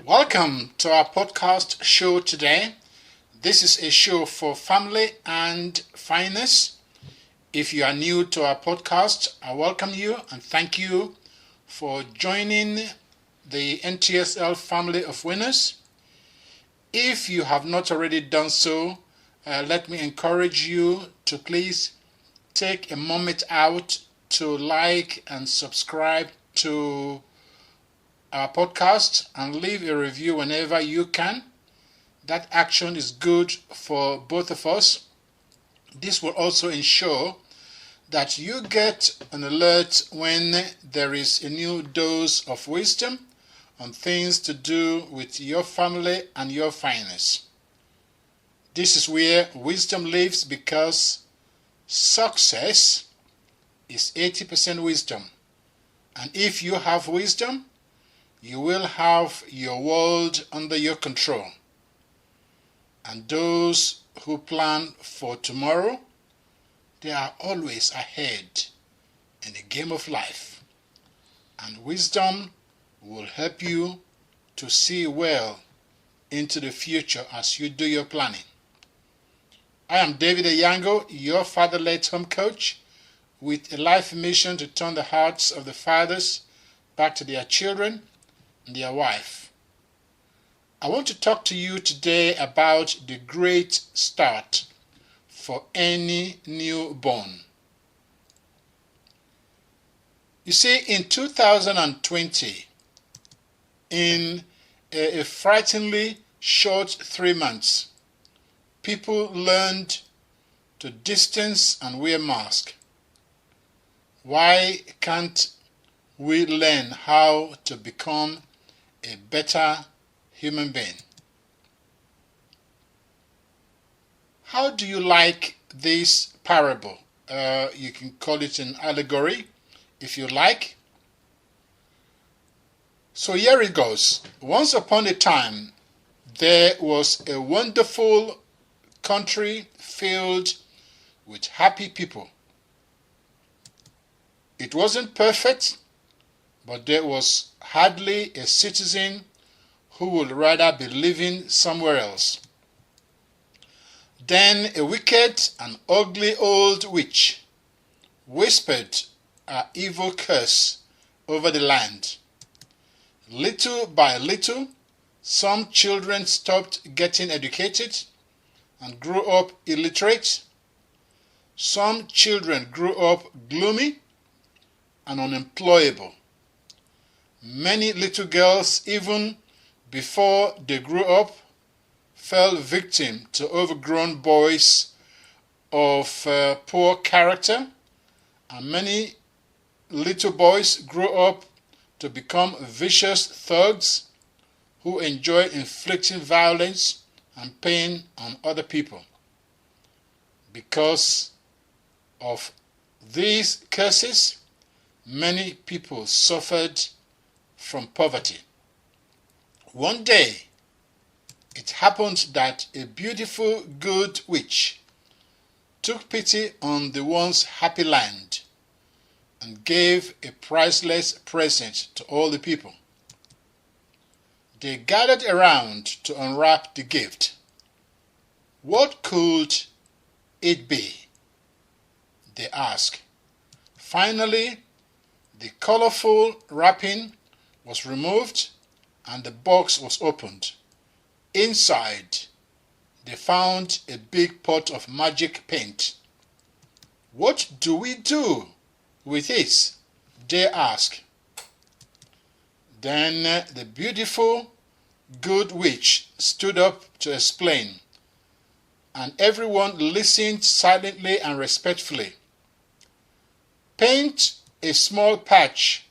Welcome to our podcast show today. This is a show for family and finance. If you are new to our podcast, I welcome you and thank you for joining the NTSL family of winners. If you have not already done so, let me encourage you to please take a moment out to like and subscribe to our podcast and leave a review whenever you can. That action is good for both of us. This will also ensure that you get an alert when there is a new dose of wisdom on things to do with your family and your finance. This is where wisdom lives, because success is 80% wisdom. And if you have wisdom, you will have your world under your control. And those who plan for tomorrow, they are always ahead in the game of life. And wisdom will help you to see well into the future as you do your planning. I am David Eyiangho, your father-led home coach, with a life mission to turn the hearts of the fathers back to their children and their wife. I want to talk to you today about the great start for any newborn. You see, in 2020, in a frighteningly short 3 months, people learned to distance and wear masks. Why can't we learn how to become a better human being? How do you like this parable? You can call it an allegory if you like. So here it goes. Once upon a time, there was a wonderful country filled with happy people. It wasn't perfect, but there was hardly a citizen who would rather be living somewhere else. Then a wicked and ugly old witch whispered her evil curse over the land. Little by little, some children stopped getting educated and grew up illiterate. Some children grew up gloomy and unemployable. Many little girls, even before they grew up, fell victim to overgrown boys of poor character, and many little boys grew up to become vicious thugs who enjoy inflicting violence and pain on other people. Because of these curses, many people suffered from poverty. One day, it happened that a beautiful good witch took pity on the once happy land and gave a priceless present to all the people. They gathered around to unwrap the gift. What could it be? They asked. Finally, the colorful wrapping was removed and the box was opened. Inside, they found a big pot of magic paint. What do we do with it? They asked. Then the beautiful good witch stood up to explain, and everyone listened silently and respectfully. Paint a small patch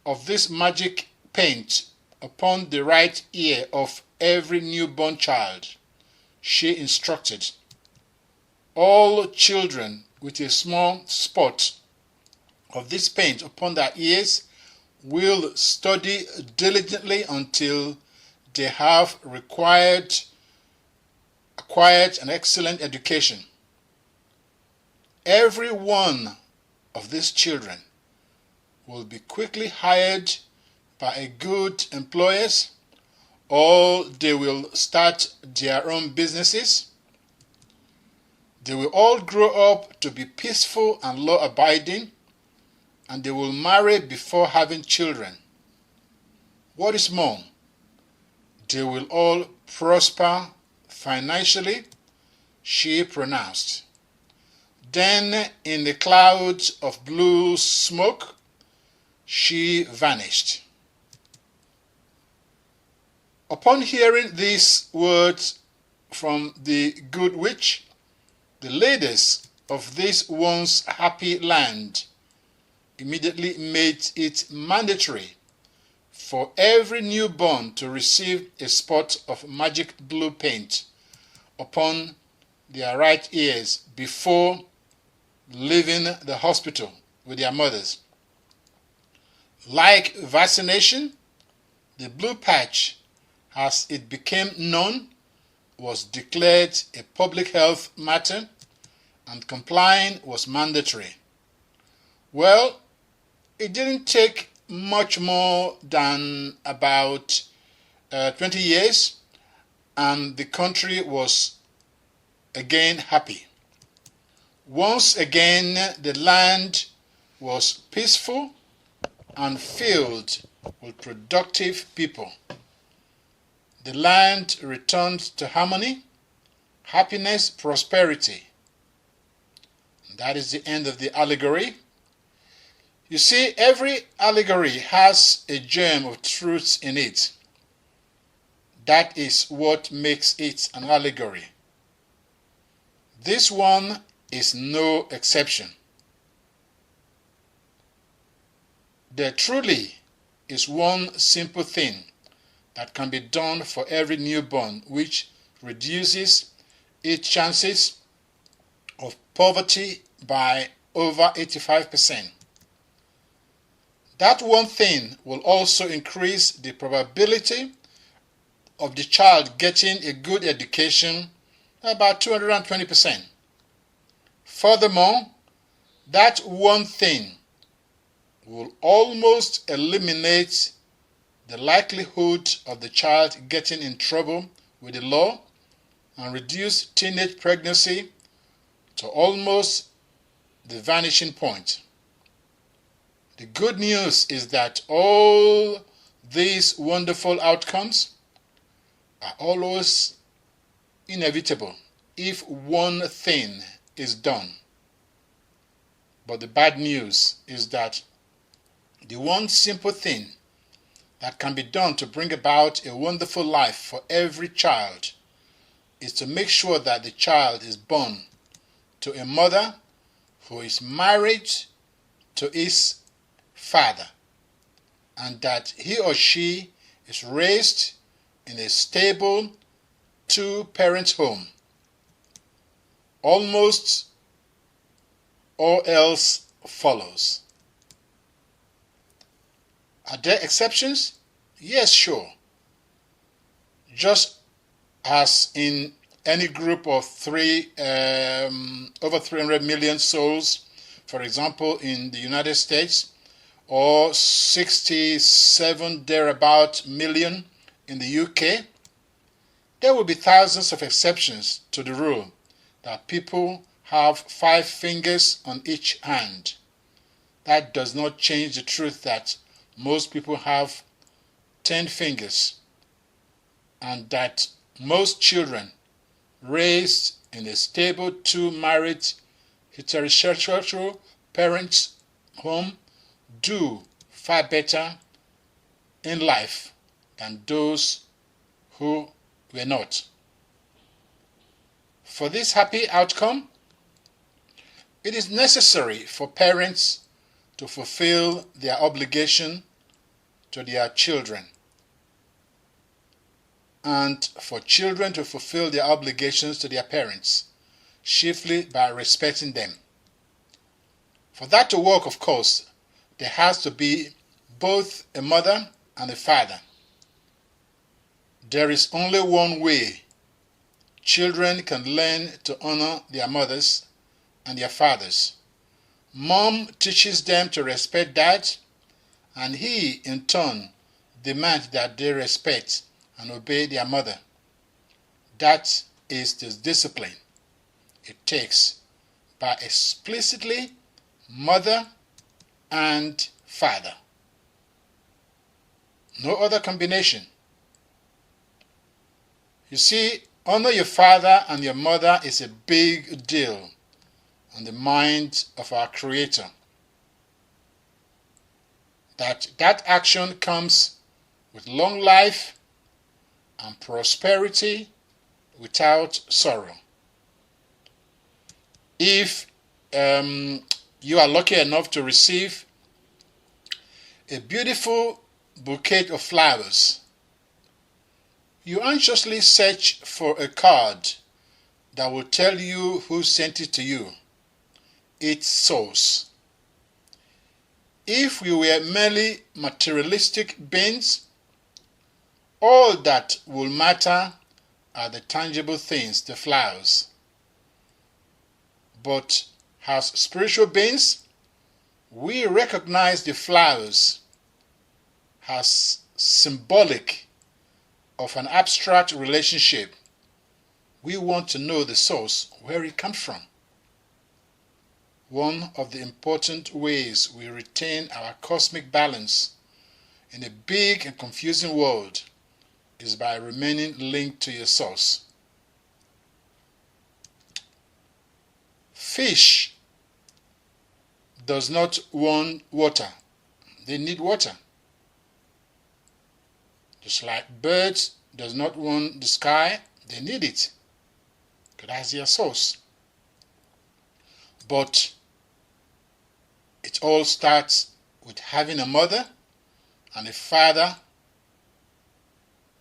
of this magic paint upon the right ear of every newborn child, she instructed. All children with a small spot of this paint upon their ears will study diligently until they have acquired an excellent education. Every one of these children will be quickly hired by a good employers or they will start their own businesses. They will all grow up to be peaceful and law-abiding, and they will marry before having children. What is more, they will all prosper financially, she pronounced. Then, in the clouds of blue smoke, she vanished. Upon hearing these words from the good witch, the ladies of this once happy land immediately made it mandatory for every newborn to receive a spot of magic blue paint upon their right ears before leaving the hospital with their mothers. Like vaccination, the blue patch, as it became known, was declared a public health matter, and complying was mandatory. Well, it didn't take much more than about 20 years, and the country was again happy. Once again, the land was peaceful and filled with productive people. The land returned to harmony, happiness, prosperity. And that is the end of the allegory. You see, every allegory has a germ of truth in it. That is what makes it an allegory. This one is no exception. There truly is one simple thing that can be done for every newborn, which reduces its chances of poverty by over 85%. That one thing will also increase the probability of the child getting a good education by about 220%. Furthermore, that one thing will almost eliminate the likelihood of the child getting in trouble with the law and reduce teenage pregnancy to almost the vanishing point. The good news is that all these wonderful outcomes are always inevitable if one thing is done. But the bad news is that the one simple thing that can be done to bring about a wonderful life for every child is to make sure that the child is born to a mother who is married to his father, and that he or she is raised in a stable two-parent home. Almost all else follows. Are there exceptions? Yes, sure. Just as in any group of over 300 million souls, for example, in the United States, or 67 thereabout million in the UK, there will be thousands of exceptions to the rule that people have 5 fingers on each hand. That does not change the truth that most people have 10 fingers, and that most children raised in a stable two-married heterosexual parents' home do far better in life than those who were not. For this happy outcome, it is necessary for parents to fulfill their obligation to their children, and for children to fulfill their obligations to their parents, chiefly by respecting them. For that to work, of course, there has to be both a mother and a father. There is only one way children can learn to honor their mothers and their fathers. Mom teaches them to respect dad, and he, in turn, demands that they respect and obey their mother. That is the discipline it takes by explicitly mother and father. No other combination. You see, honor your father and your mother is a big deal on the mind of our Creator. That action comes with long life and prosperity without sorrow. If you are lucky enough to receive a beautiful bouquet of flowers, you anxiously search for a card that will tell you who sent it to you, its source. If we were merely materialistic beings, all that will matter are the tangible things, the flowers. But as spiritual beings, we recognize the flowers as symbolic of an abstract relationship. We want to know the source, where it comes from. One of the important ways we retain our cosmic balance in a big and confusing world is by remaining linked to your source. Fish does not want water. They need water. Just like birds does not want the sky, they need it. Because that's their source. But it all starts with having a mother and a father,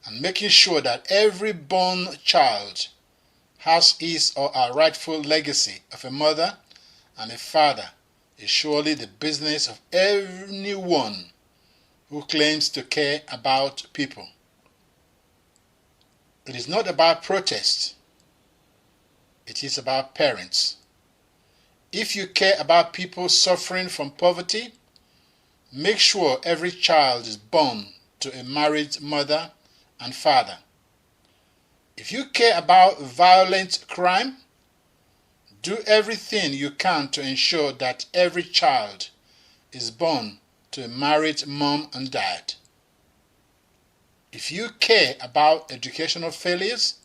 and making sure that every born child has his or her rightful legacy of a mother and a father is surely the business of anyone who claims to care about people. It is not about protest. It is about parents. If you care about people suffering from poverty, make sure every child is born to a married mother and father. If you care about violent crime, do everything you can to ensure that every child is born to a married mom and dad. If you care about educational failures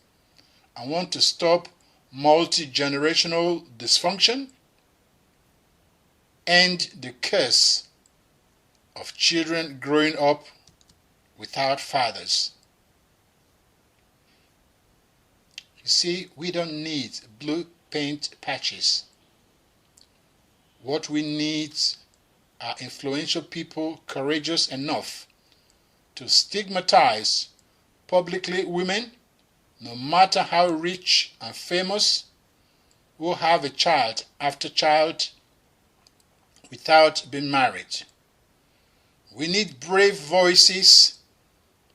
and want to stop multi-generational dysfunction, end the curse of children growing up without fathers. You see, we don't need blue paint patches. What we need are influential people courageous enough to stigmatize publicly women, no matter how rich and famous, who have a child after child without being married. We need brave voices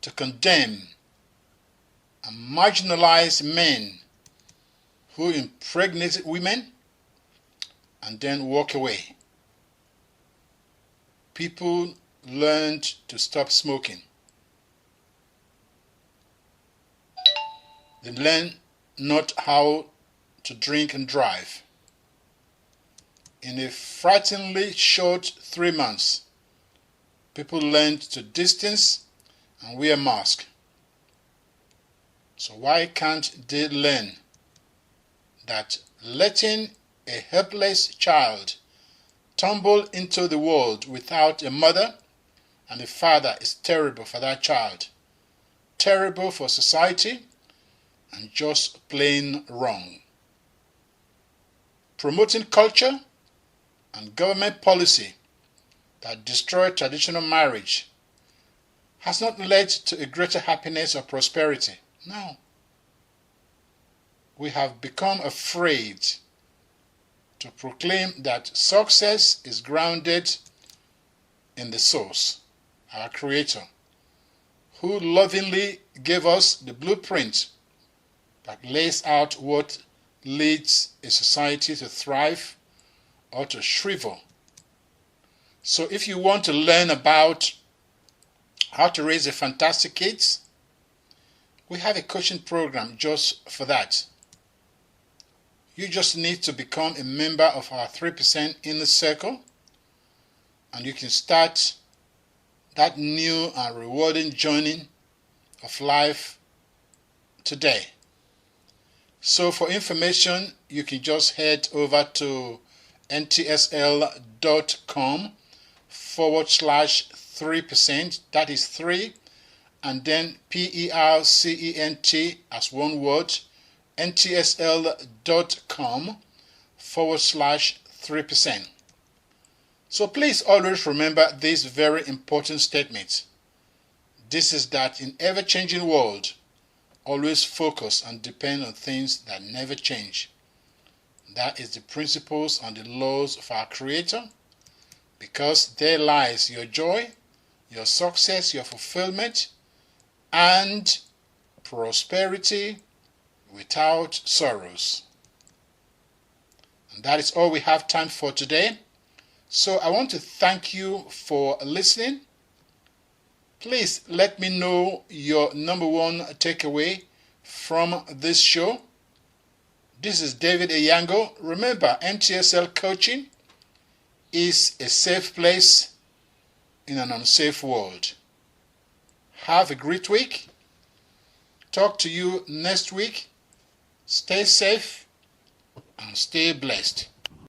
to condemn and marginalize men who impregnate women and then walk away. People learned to stop smoking. They learn not how to drink and drive. In a frighteningly short 3 months, people learned to distance and wear masks. So why can't they learn that letting a helpless child tumble into the world without a mother and a father is terrible for that child, terrible for society, and just plain wrong? Promoting culture and government policy that destroy traditional marriage has not led to a greater happiness or prosperity. No. We have become afraid to proclaim that success is grounded in the source, our Creator, who lovingly gave us the blueprint that lays out what leads a society to thrive or to shrivel. So if you want to learn about how to raise a fantastic kids, We have a coaching program just for that. You just need to become a member of our 3% Inner Circle, and you can start that new and rewarding journey of life today. So for information, you can just head over to ntsl.com/3%. That is 3 and then PERCENT as one word, ntsl.com/3%. So please always remember this very important statement. This is that in ever-changing world, always focus and depend on things that never change. That is the principles and the laws of our Creator, because there lies your joy, your success, your fulfillment, and prosperity without sorrows. And that is all we have time for today. So I want to thank you for listening. Please let me know your number one takeaway from this show. This is David Eyiangho. Remember, NTSL Coaching is a safe place in an unsafe world. Have a great week. Talk to you next week. Stay safe and stay blessed.